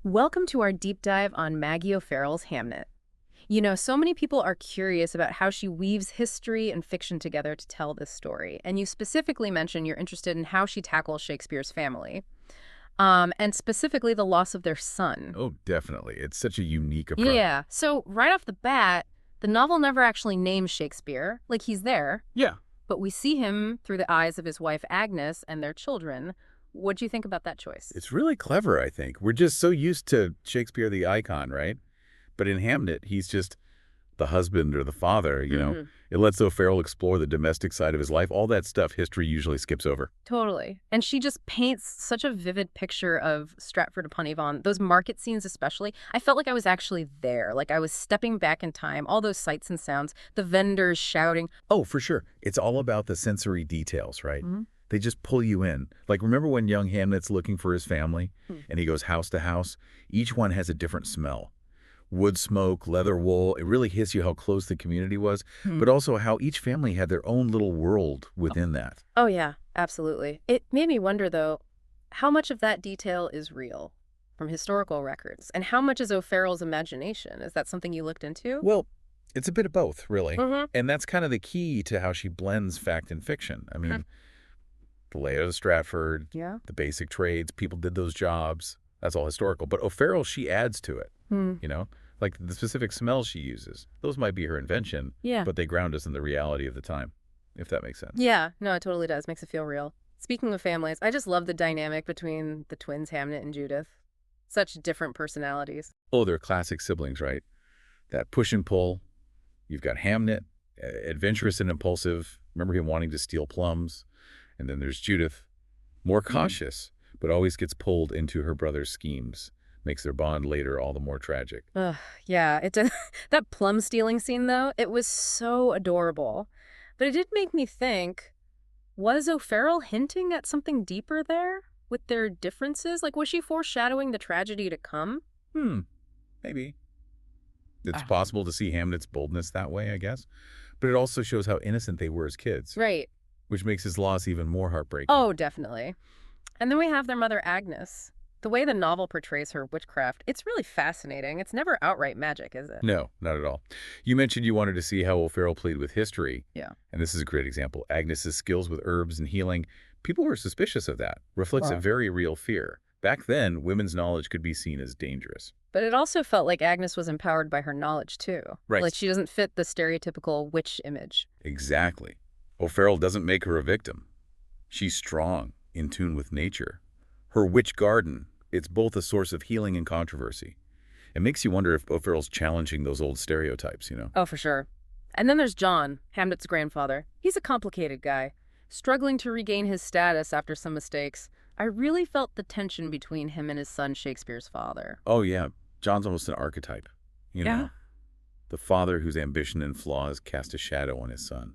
Welcome to our deep dive on Maggie O'Farrell's Hamnet. You know, so many people are curious about how she weaves history and fiction together to tell this story. And you specifically mentioned you're interested in how she tackles Shakespeare's family, and specifically the loss of their son. Oh, definitely. It's such a unique approach. Yeah, so right off the bat, the novel never actually names Shakespeare. Like, he's there, Yeah. but we see him through the eyes of his wife Agnes and their children. What do you think about that choice? It's really clever, I think. We're just so used to Shakespeare the icon, right? But in Hamnet, he's just the husband or the father. hmm It lets O'Farrell explore the domestic side of his life. All that stuff history usually skips over. Totally. And she just paints such a vivid picture of Stratford-upon-Avon, those market scenes especially. I felt like I was actually there, like I was stepping back in time, all those sights and sounds, the vendors shouting. Oh, for sure. It's all about the sensory details, right? Mhm. They just pull you in. Like, remember when young Hamnet's looking for his family Hmm. and he goes house to house? Each one has a different smell. Wood smoke, leather wool. It really hits you how close the community was, Hmm. but also how each family had their own little world within that. Oh, yeah, absolutely. It made me wonder, though, how much of that detail is real from historical records, and how much is O'Farrell's imagination? Is that something you looked into? Well, it's a bit of both, really. Mm-hmm. And that's kind of the key to how she blends fact and fiction. I mean, the layout of Stratford, Yeah. the basic trades, people did those jobs. That's all historical. But O'Farrell, she adds to it, Hmm. you know? Like the specific smells she uses. Those might be her invention, Yeah. but they ground us in the reality of the time, if that makes sense. Yeah, no, it totally does. Makes it feel real. Speaking of families, I just love the dynamic between the twins, Hamnet and Judith. Such different personalities. Oh, they're classic siblings, right? That push and pull. You've got Hamnet, adventurous and impulsive. Remember him wanting to steal plums? And then there's Judith, more cautious, but always gets pulled into her brother's schemes. Makes their bond later all the more tragic. Ugh, yeah, it did. That plum stealing scene, though, it was so adorable. But it did make me think, was O'Farrell hinting at something deeper there with their differences? Like, was she foreshadowing the tragedy to come? Maybe. It's Ah. possible to see Hamnet's boldness that way, I guess. But it also shows how innocent they were as kids, Right. which makes his loss even more heartbreaking. Oh, definitely. And then we have their mother, Agnes. The way the novel portrays her witchcraft, it's really fascinating. It's never outright magic, is it? No, not at all. You mentioned you wanted to see how O'Farrell played with history. Yeah. And this is a great example. Agnes's skills with herbs and healing, people were suspicious of that. Reflects a Wow. very real fear. Back then, women's knowledge could be seen as dangerous. But it also felt like Agnes was empowered by her knowledge, too. Right. Like she doesn't fit the stereotypical witch image. Exactly. O'Farrell doesn't make her a victim. She's strong, in tune with nature. Her witch garden, it's both a source of healing and controversy. It makes you wonder if O'Farrell's challenging those old stereotypes. Oh, for sure. And then there's John, Hamlet's grandfather. He's a complicated guy, struggling to regain his status after some mistakes. I really felt the tension between him and his son, Shakespeare's father. Oh, yeah. John's almost an archetype. You Yeah. know, the father whose ambition and flaws cast a shadow on his son.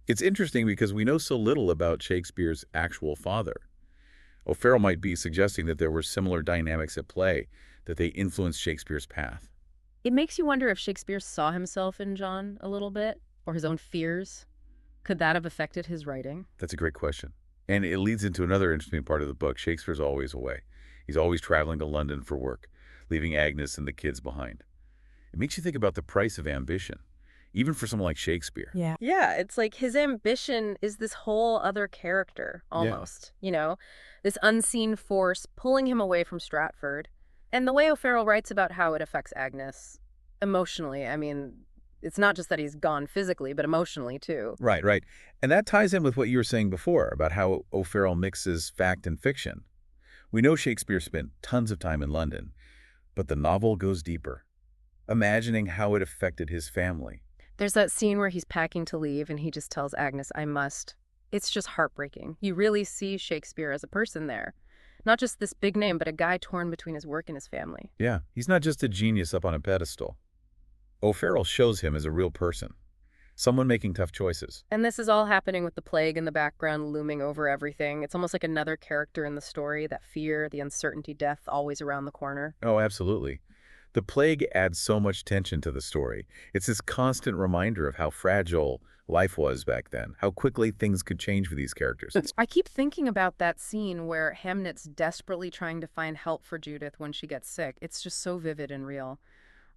It's interesting because we know so little about Shakespeare's actual father. O'Farrell might be suggesting that there were similar dynamics at play, that they influenced Shakespeare's path. It makes you wonder if Shakespeare saw himself in John a little bit, or his own fears. Could that have affected his writing? That's a great question. And it leads into another interesting part of the book. Shakespeare's always away. He's always traveling to London for work, leaving Agnes and the kids behind. It makes you think about the price of ambition, even for someone like Shakespeare. Yeah. Yeah, it's like his ambition is this whole other character, almost. This unseen force pulling him away from Stratford. And the way O'Farrell writes about how it affects Agnes emotionally, I mean, it's not just that he's gone physically, but emotionally too. Right, right. And that ties in with what you were saying before about how O'Farrell mixes fact and fiction. We know Shakespeare spent tons of time in London, but the novel goes deeper, imagining how it affected his family. There's that scene where he's packing to leave and he just tells Agnes, I must. It's just heartbreaking. You really see Shakespeare as a person there. Not just this big name, but a guy torn between his work and his family. Yeah, he's not just a genius up on a pedestal. O'Farrell shows him as a real person, someone making tough choices. And this is all happening with the plague in the background looming over everything. It's almost like another character in the story, that fear, the uncertainty, death always around the corner. Oh, absolutely. The plague adds so much tension to the story. It's this constant reminder of how fragile life was back then, how quickly things could change for these characters. I keep thinking about that scene where Hamnet's desperately trying to find help for Judith when she gets sick. It's just so vivid and real.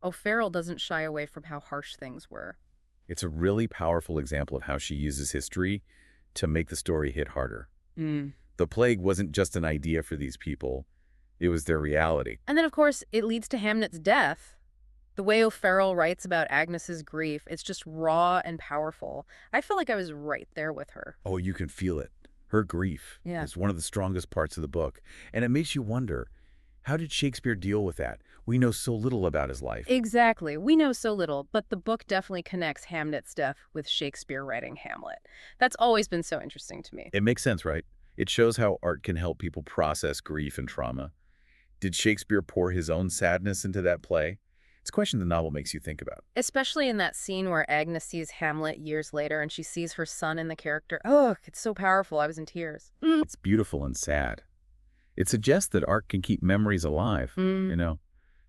O'Farrell doesn't shy away from how harsh things were. It's a really powerful example of how she uses history to make the story hit harder. Mm. The plague wasn't just an idea for these people, it was their reality. And then, of course, it leads to Hamnet's death. The way O'Farrell writes about Agnes's grief, it's just raw and powerful. I feel like I was right there with her. Oh, you can feel it. Her grief is one of the strongest parts of the book. And it makes you wonder, how did Shakespeare deal with that? We know so little about his life. Exactly. We know so little, but the book definitely connects Hamnet's death with Shakespeare writing Hamlet. That's always been so interesting to me. It makes sense, right? It shows how art can help people process grief and trauma. Did Shakespeare pour his own sadness into that play? It's a question the novel makes you think about. Especially in that scene where Agnes sees Hamlet years later and she sees her son in the character. Oh, it's so powerful. I was in tears. It's beautiful and sad. It suggests that art can keep memories alive,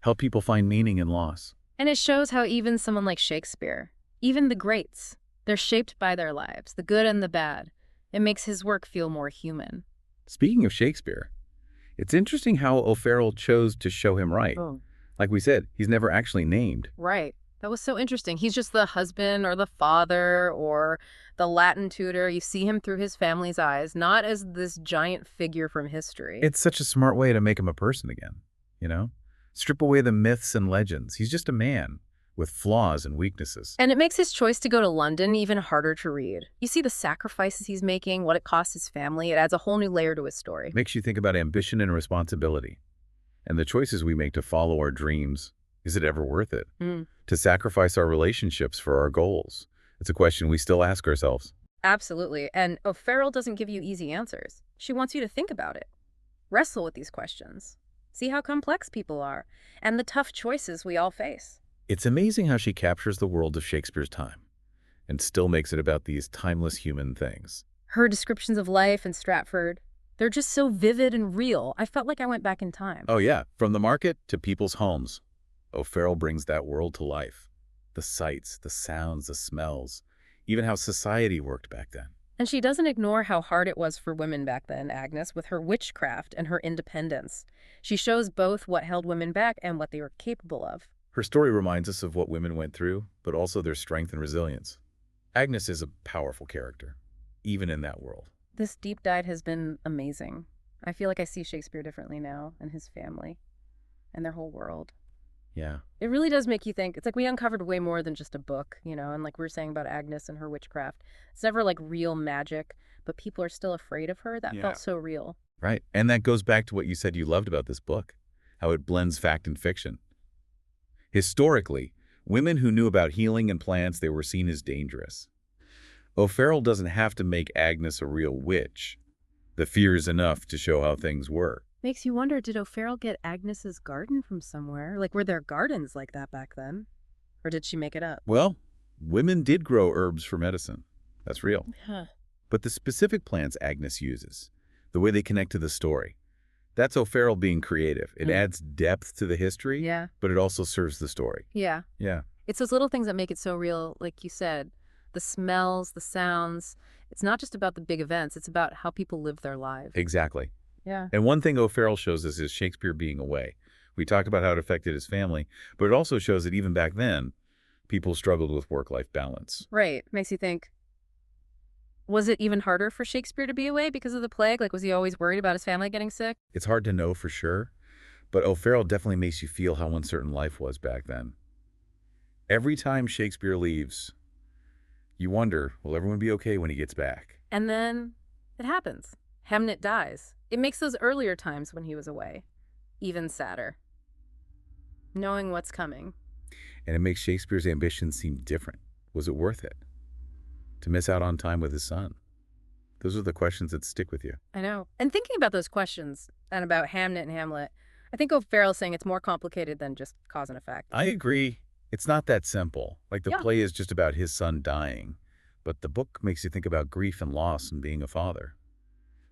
help people find meaning in loss. And it shows how even someone like Shakespeare, even the greats, they're shaped by their lives, the good and the bad. It makes his work feel more human. Speaking of Shakespeare, it's interesting how O'Farrell chose to show him right. Oh. Like we said, he's never actually named. Right. That was so interesting. He's just the husband or the father or the Latin tutor. You see him through his family's eyes, not as this giant figure from history. It's such a smart way to make him a person again, Strip away the myths and legends. He's just a man with flaws and weaknesses. And it makes his choice to go to London even harder to read. You see the sacrifices he's making, what it costs his family. It adds a whole new layer to his story. Makes you think about ambition and responsibility. And the choices we make to follow our dreams. Is it ever worth it? To sacrifice our relationships for our goals? It's a question we still ask ourselves. Absolutely. And O'Farrell doesn't give you easy answers. She wants you to think about it. Wrestle with these questions. See how complex people are and the tough choices we all face. It's amazing how she captures the world of Shakespeare's time and still makes it about these timeless human things. Her descriptions of life in Stratford, they're just so vivid and real. I felt like I went back in time. Oh yeah, from the market to people's homes. O'Farrell brings that world to life. The sights, the sounds, the smells, even how society worked back then. And she doesn't ignore how hard it was for women back then, Agnes, with her witchcraft and her independence. She shows both what held women back and what they were capable of. Her story reminds us of what women went through, but also their strength and resilience. Agnes is a powerful character, even in that world. This deep dive has been amazing. I feel like I see Shakespeare differently now and his family and their whole world. Yeah. It really does make you think. It's like we uncovered way more than just a book, and like we were saying about Agnes and her witchcraft. It's never like real magic, but people are still afraid of her. That felt so real. Right. And that goes back to what you said you loved about this book, how it blends fact and fiction. Historically, women who knew about healing and plants, they were seen as dangerous. O'Farrell doesn't have to make Agnes a real witch. The fear is enough to show how things were. Makes you wonder, did O'Farrell get Agnes's garden from somewhere? Like, were there gardens like that back then? Or did she make it up? Well, women did grow herbs for medicine. That's real. Huh. But the specific plants Agnes uses, the way they connect to the story, that's O'Farrell being creative. It adds depth to the history, but it also serves the story. Yeah. Yeah. It's those little things that make it so real, like you said. The smells, the sounds. It's not just about the big events. It's about how people live their lives. Exactly. Yeah. And one thing O'Farrell shows us is Shakespeare being away. We talked about how it affected his family, but it also shows that even back then, people struggled with work-life balance. Right. Makes you think, was it even harder for Shakespeare to be away because of the plague? Like, was he always worried about his family getting sick? It's hard to know for sure, but O'Farrell definitely makes you feel how uncertain life was back then. Every time Shakespeare leaves, you wonder, will everyone be okay when he gets back? And then it happens. Hamnet dies. It makes those earlier times when he was away even sadder, knowing what's coming. And it makes Shakespeare's ambitions seem different. Was it worth it? To miss out on time with his son? Those are the questions that stick with you. I know. And thinking about those questions and about Hamnet and Hamlet, I think O'Farrell's saying it's more complicated than just cause and effect. I agree. It's not that simple. Like the play is just about his son dying, but the book makes you think about grief and loss and being a father.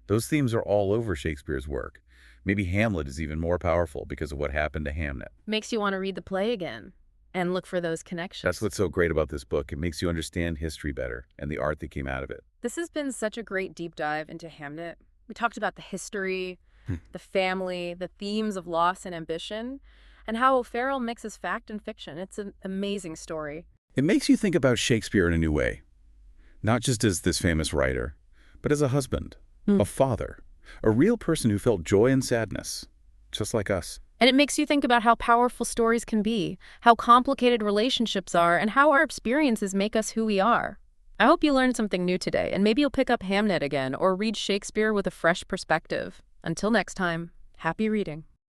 Those themes are all over Shakespeare's work. Maybe Hamlet is even more powerful because of what happened to Hamnet. Makes you want to read the play again And look for those That's connections. what's so great about this book. It makes you understand history better and the art that came out of it. This has been such a great deep dive into Hamnet. We talked about the history, Hmm. the family, the themes of loss and ambition, and how O'Farrell mixes fact and fiction. It's an amazing story. It makes you think about Shakespeare in a new way, not just as this famous writer, but as a husband, Hmm. a father, a real person who felt joy and sadness, just like us. And it makes you think about how powerful stories can be, how complicated relationships are, and how our experiences make us who we are. I hope you learned something new today, and maybe you'll pick up Hamnet again or read Shakespeare with a fresh perspective. Until next time, happy reading.